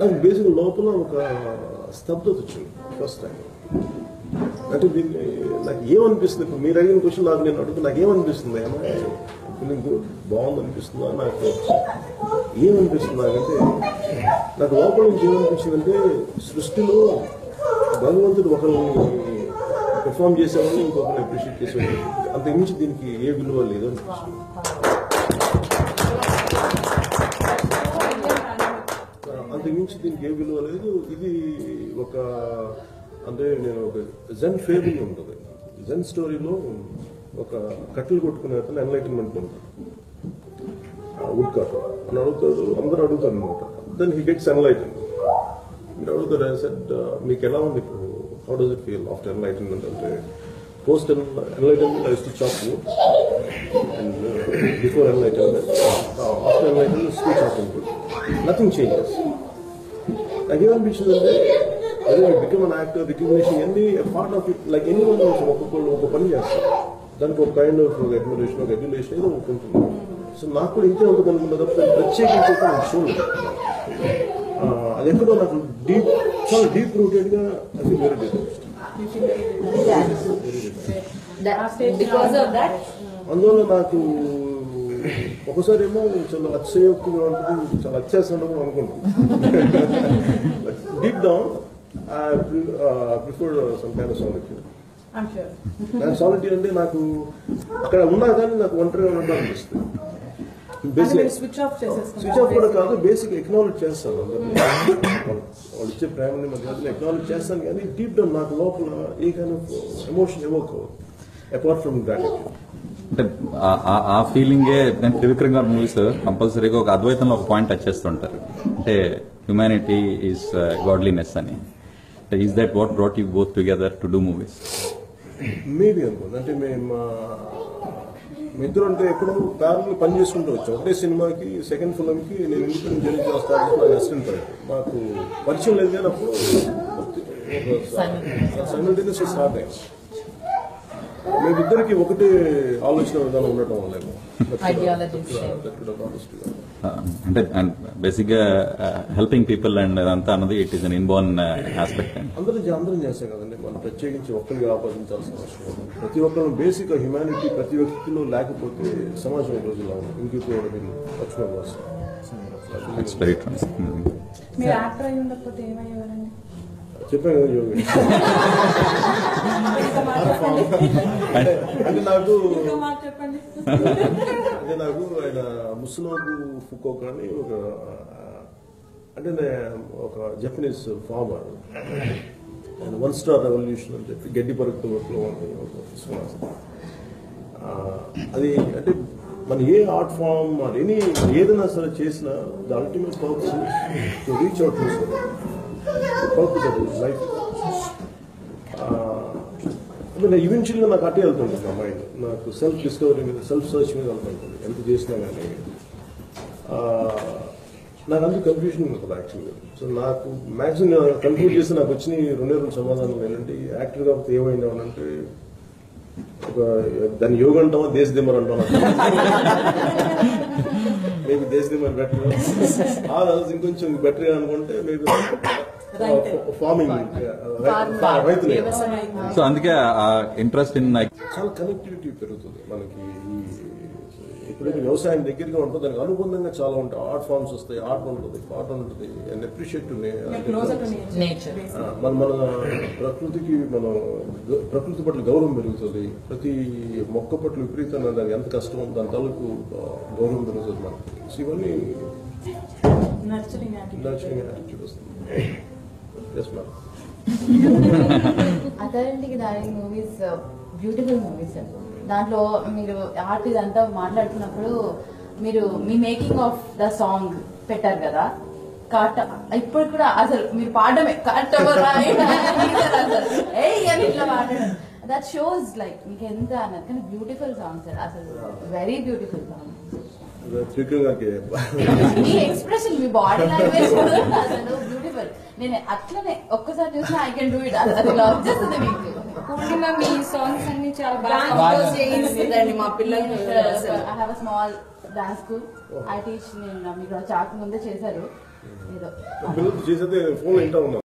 నాకు బేసిక్ లోపల ఒక స్తబ్దత వచ్చింది ఫస్ట్ టైం. అంటే దీన్ని నాకు ఏమనిపిస్తుంది, ఇప్పుడు మీరు అడిగిన క్వశ్చన్ నాకు నేను అడుగుతా, నాకు ఏమనిపిస్తుంది ఏమన్నా ఫీలింగ్ బాగుంది అనిపిస్తుందా, నాకు ఏమనిపిస్తుంది నాకంటే, నాకు లోపల నుంచి ఏమనిపించిందంటే సృష్టిలో భగవంతుడు ఒకరిని పెర్ఫామ్ చేసేవాడిని ఇంకొకరిని అప్రిషియేట్ చేసేవాడిని, అంతకుమించి దీనికి ఏ విలువ లేదు అనిపిస్తుంది. అంతకుమించి దీనికి ఏ విలువ లేదు. ఇది ఒక అంటే నేను ఒక జెన్ ఫేబుల్ ఉంటుంది, జెన్ స్టోరీలో ఒక కట్టెలు కొట్టుకునే అతను ఎన్లైటన్మెంట్ ఉంటుంది, వుడ్ కట్ అని అడుగుతాడు, అందరూ అడుగుతారు అనమాట. Then he gets enlighten. మీరు అడుగుతారు సెట్ మీకు ఎలా ఉంది ఇప్పుడు, how does it feel after enlightenment అంటే, post enlightenment I use to chop wood and before enlightenment, after enlightenment still chopping wood, nothing changes. నాకేమనిపించిందంటే అదే బికమ్ అన్ యాక్టర్, రికగ్నిషన్ అన్ని part of it. Like any one ఒక్కొక్కళ్ళు ఒక పని చేస్తారు, దానికి ఒక కైండ్ ఆఫ్ అడ్మిరేషన్, ఒక రెగ్యులేషన్ ఏదో ఒకటి ఉంటుంది. సో నాకు కూడా ఇంతే ఉంటుంది అనుకున్న తప్ప ప్రత్యేకించి నేను చూడలేదు. అది ఎక్కడో నాకు చాలా డీప్ రూటెడ్ గా అది వెరీ అందువల్ల నాకు ఒకసారి ఏమో చాలా అతిశయోక్తిగా ఉంటుంది, చాలా అత్యాసంగా అనుకుంటుంది. Deep down I prefer some kind of solitude. నాకు సాలిట్యూడ్ అంటే నాకు అక్కడ ఉన్నా కానీ నాకు ఒంటరిగా ఉండడం అనిపిస్తుంది. స్విచ్ ఆఫ్ కూడా కాదు, బేసిక్ ఎక్నాలెడ్జ్ చేస్తాను అందరినీ, వాళ్ళు ఇచ్చే ప్రేమని మధ్య ఎక్నాలెడ్జ్ చేస్తాను, కానీ డీప్ డౌన్ నాకు లోపల ఏ కైండ్ ఆఫ్ ఎమోషన్ ఎవోక్ అవ్వదు అపార్ట్ ఫ్రమ్ గ్రాటిట్యూడ్. అంటే ఆ ఫీలింగే నేను త్రివిక్రమ్ గారి మూవీస్ కంపల్సరీగా ఒక అద్వైతంలో ఒక పాయింట్ టచ్ చేస్తుంటారు, అంటే హ్యుమానిటీ ఈజ్ గాడ్లీనెస్ అని. Is that what brought you both together to do movies? Maybe అనుకోండి, అంటే మేము ఇద్దరు అంటే ఎప్పుడూ ప్యారల్ పని చేసుకుంటూ వచ్చాం. ఒకటే సినిమాకి సెకండ్ ఫిల్మ్కి నేను ఇండిపెండెంట్ జర్నీ చేస్తాను, నాకు అసిస్టెంట్ మాకు పరిచయం లేదు, కానీ అప్పుడు సైమల్టేనియస్ స్టార్ట్ అయ్యాం. మేమిద్దరికి ఒకటే ఆలోచన విధానం ఉండటం వల్ల అంటే బేసిక్ గా హెల్పింగ్ పీపుల్ అండ్ అదంతా అన్నది it is an inborn aspect. అందరం చేస్తాం కదండి, మనం ప్రత్యేకించి ఒక్కరికి ఆపాదించాల్సిన అవసరం లేదు. ప్రతి ఒక్కరు బేసిక్ హ్యుమానిటీ ప్రతి వ్యక్తిలో లేకపోతే సమాజం ఈ రోజుల్లో ఇంకోటి మర్చిపోవచ్చు. చెప్పాను కదా యోగి అంటే నాకు ఆయన ముస్లోబు ఫుకోక్ అని ఒక జపనీస్ ఫార్మర్, ఆయన 1 స్టార్ రెవల్యూషన్ అని చెప్పి గడ్డి పరుగు అది అంటే మన ఏ ఆర్ట్ ఫామ్ ఏదైనా సరే చేసినా the ultimate purpose to reach out life. ఈవెన్చువల్గా నాకు అట్టే వెళ్తుంటుంది నా మైండ్, నాకు సెల్ఫ్ డిస్కవరీ మీద, సెల్ఫ్ సర్చ్ మీద వెళ్తుంటుంది ఎంత చేసినా కానీ. నాకు అంత కన్ఫ్యూజన్ ఉంది కదా యాక్చువల్గా. సో నాకు మ్యాక్సిమం కన్ఫ్యూజ్ చేస్తే నాకు వచ్చిన 2 సమాధానం ఏంటంటే, యాక్టర్ కాబట్టి ఏమైనా అంటే ఒక దాన్ని యోగ అంటామా దేశదిమ్మర్ అంటామా, మేబీ దేశదిమ్మర్ బెటర్, ఇంకొంచెం బెటర్ అనుకుంటే మేబీ ఫార్మింగ్ రైతులే. సో అందుకే ఇంట్రెస్ట్ ఇన్ చాలా కనెక్టివిటీ పెరుగుతుంది మనకి. ఎప్పుడైతే వ్యవసాయం దగ్గరగా ఉంటుందో దానికి అనుబంధంగా చాలా ఉంటాయి, ఆర్ట్ ఫార్మ్స్ వస్తాయి, ఆర్ట్ ఉంటుంది, పాట ఉంటుంది, అండ్ అప్రిషియేట్ మన ప్రకృతికి ప్రకృతి పట్ల గౌరవం పెరుగుతుంది. ప్రతి మొక్క పట్ల విపరీతంగా దానికి ఎంత కష్టం దాని తాలూకు గౌరవం పెరుగుతుంది మనకి. సో ఇవన్నీ నర్చరింగ్ యాటిట్యూడ్ వస్తుంది. అతనికి దాని మూవీస్ బ్యూటిఫుల్ మూవీస్. దాంట్లో మీరు ఆర్ట్ ఇదంతా మాట్లాడుతున్నప్పుడు మీరు మీ మేకింగ్ ఆఫ్ ద సాంగ్ పెట్టారు కదా, ఇప్పుడు కూడా అసలు మీరు పాడమే ఇట్లా పాడడం, దట్ షోస్ లైక్ మీకు ఎంత అన్నది. కానీ బ్యూటిఫుల్ సాంగ్ సార్, అసలు వెరీ బ్యూటిఫుల్ సాంగ్. మీ ఎక్స్ప్రెషన్, మీ బాడీ లాంగ్వేజ్ అసలు బ్యూటిఫుల్. నేను అట్లనే ఒక్కసారి చూసినా ఐ కెన్ డూ ఇట్, అది లవ్ చేస్తుంది మీకు. పూర్ణిమ మీ సాంగ్స్ అన్ని చాలా బాగా మా పిల్లలు. I have a small dance school, I teach. నేను మీకు చాకు ముందే చేశారు. ఏదో పిల్లలు చేసేది ఫోన్ వింటా ఉన్నాం.